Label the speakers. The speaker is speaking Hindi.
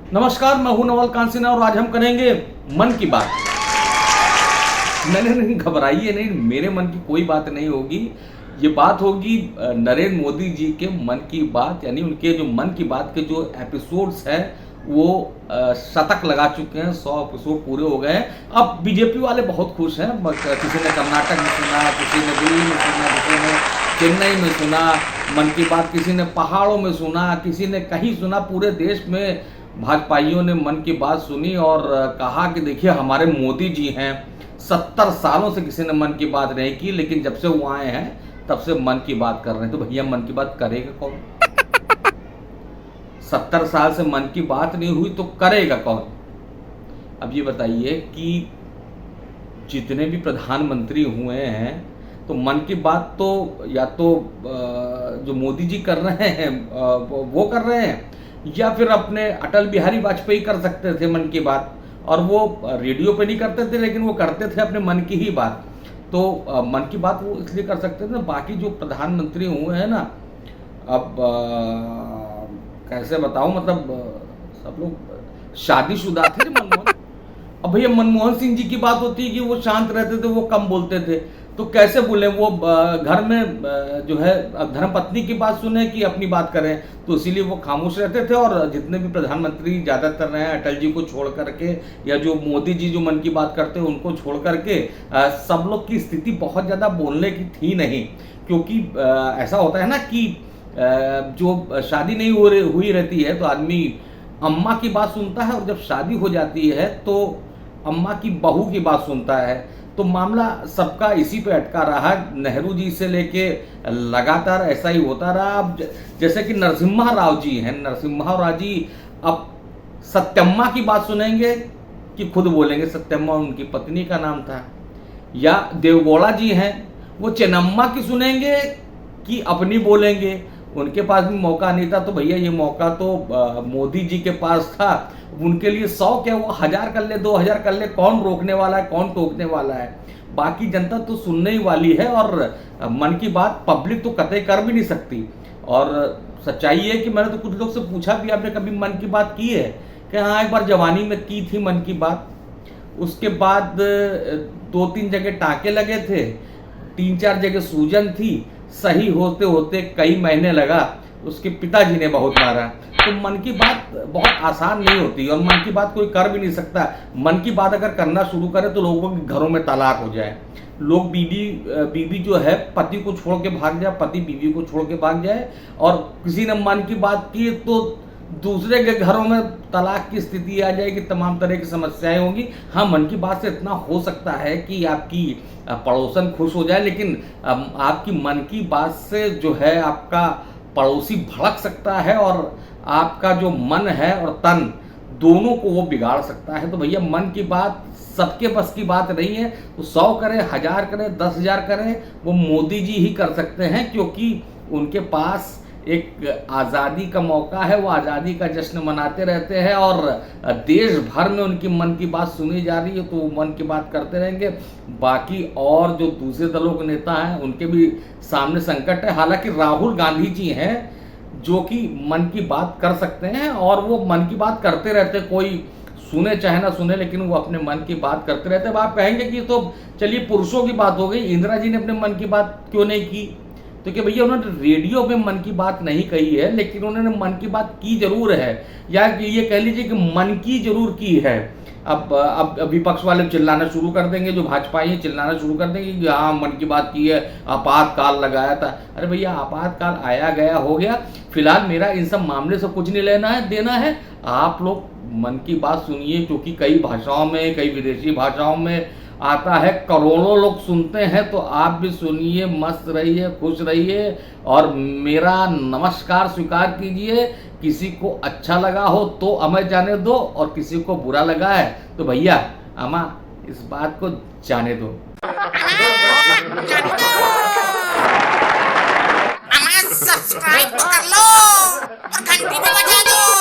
Speaker 1: नमस्कार, मैं हूं नवल कांसिना और आज हम करेंगे मन की बात। मैंने नहीं, घबराइए नहीं, मेरे मन की कोई बात नहीं होगी। ये बात होगी नरेंद्र मोदी जी के मन की बात, यानी उनके जो मन की बात के जो एपिसोड्स हैं वो शतक लगा चुके हैं, 100 एपिसोड पूरे हो गए हैं। अब बीजेपी वाले बहुत खुश हैं। किसी ने कर्नाटक में सुना, किसी ने दिल्ली में सुना, किसी ने चेन्नई में सुना मन की बात, किसी ने पहाड़ों में सुना, किसी ने कहीं सुना। पूरे देश में भाजपाइयों ने मन की बात सुनी और कहा कि देखिए हमारे मोदी जी हैं, 70 सालों से किसी ने मन की बात नहीं की, लेकिन जब से वो आए हैं तब से मन की बात कर रहे हैं। तो भैया मन की बात करेगा कौन? 70 साल से मन की बात नहीं हुई तो करेगा कौन? अब ये बताइए कि जितने भी प्रधानमंत्री हुए हैं तो मन की बात तो या तो जो मोदी जी कर रहे हैं वो कर रहे हैं, या फिर अपने अटल बिहारी वाजपेयी कर सकते थे मन की बात, और वो रेडियो पे नहीं करते थे लेकिन वो करते थे अपने मन की ही बात। तो मन की बात वो इसलिए कर सकते थे। बाकी जो प्रधानमंत्री हुए हैं ना, अब कैसे बताऊं, मतलब सब लोग शादीशुदा थे मनमोहन। अब भैया मनमोहन सिंह जी की बात होती है कि वो शांत रहते थे, वो कम बोलते थे, तो कैसे बोले वो घर में जो है धर्मपत्नी की बात सुने कि अपनी बात करें, तो इसीलिए वो खामोश रहते थे। और जितने भी प्रधानमंत्री ज़्यादातर रहे हैं, अटल जी को छोड़ करके या जो मोदी जी जो मन की बात करते हैं उनको छोड़ करके, सब लोग की स्थिति बहुत ज़्यादा बोलने की थी नहीं। क्योंकि ऐसा होता है ना कि जो शादी नहीं हुई रहती है तो आदमी अम्मा की बात सुनता है, और जब शादी हो जाती है तो अम्मा की बहू की बात सुनता है। तो मामला सबका इसी पे अटका रहा। नेहरू जी से लेके लगातार ऐसा ही होता रहा। अब जैसे कि नरसिम्हा राव जी हैं, नरसिम्हा राव जी अब सत्यम्मा की बात सुनेंगे कि खुद बोलेंगे, सत्यम्मा उनकी पत्नी का नाम था। या देवगौड़ा जी हैं, वो चेन्नम्मा की सुनेंगे कि अपनी बोलेंगे, उनके पास भी मौका नहीं था। तो भैया ये मौका तो मोदी जी के पास था। उनके लिए 100 क्या वो 1000 कर ले, 2000 कर ले, कौन रोकने वाला है, कौन टोकने वाला है? बाकी जनता तो सुनने ही वाली है। और मन की बात पब्लिक तो कतई कर भी नहीं सकती। और सच्चाई है कि मैंने तो कुछ लोग से पूछा भी, आपने कभी मन की बात की है? कि हाँ, एक बार जवानी में की थी मन की बात। उसके बाद 2-3 जगह टाँके लगे थे, 3-4 जगह सूजन थी, सही होते होते कई महीने लगा, उसके पिताजी ने बहुत मारा। तो मन की बात बहुत आसान नहीं होती और मन की बात कोई कर भी नहीं सकता। मन की बात अगर करना शुरू करे तो लोगों के घरों में तलाक हो जाए, लोग बीवी जो है पति को छोड़ के भाग जाए, पति बीवी को छोड़ के भाग जाए, और किसी ने मन की बात की तो दूसरे के घरों में तलाक की स्थिति आ जाएगी, तमाम तरह की समस्याएं होंगी। हाँ, मन की बात से इतना हो सकता है कि आपकी पड़ोसन खुश हो जाए, लेकिन आपकी मन की बात से जो है आपका पड़ोसी भड़क सकता है और आपका जो मन है और तन दोनों को वो बिगाड़ सकता है। तो भैया मन की बात सबके बस की बात नहीं है। तो 100 करें, 1000 करें, 10,000 करें, वो मोदी जी ही कर सकते हैं, क्योंकि उनके पास एक आज़ादी का मौका है। वो आज़ादी का जश्न मनाते रहते हैं और देश भर में उनकी मन की बात सुनी जा रही है, तो वो मन की बात करते रहेंगे। बाकी और जो दूसरे दलों के नेता हैं उनके भी सामने संकट है। हालांकि राहुल गांधी जी हैं जो कि मन की बात कर सकते हैं और वो मन की बात करते रहते, कोई सुने चाहे ना सुने, लेकिन वो अपने मन की बात करते रहते हैं। अब आप कहेंगे कि तो चलिए पुरुषों की बात हो गई, इंदिरा जी ने अपने मन की बात क्यों नहीं की? तो कि भैया उन्होंने रेडियो में मन की बात नहीं कही है, लेकिन उन्होंने मन की बात की जरूर है, या ये कह लीजिए कि मन की जरूर की है। अब विपक्ष वाले चिल्लाना शुरू कर देंगे, जो भाजपाई हैं चिल्लाना शुरू कर देंगे कि हाँ मन की बात की है, आपातकाल लगाया था। अरे भैया आपातकाल आया गया हो गया, फिलहाल मेरा इन सब मामले से कुछ नहीं लेना है देना है। आप लोग मन की बात सुनिए, क्योंकि कई भाषाओं में, कई विदेशी भाषाओं में आता है, करोड़ों लोग सुनते हैं। तो आप भी सुनिए, मस्त रहिए, खुश रहिए और मेरा नमस्कार स्वीकार कीजिए। किसी को अच्छा लगा हो तो हमें जाने दो, और किसी को बुरा लगा है तो भैया अमा इस बात को जाने दो।
Speaker 2: सब्सक्राइब कर लो और घंटी भी बजा दो।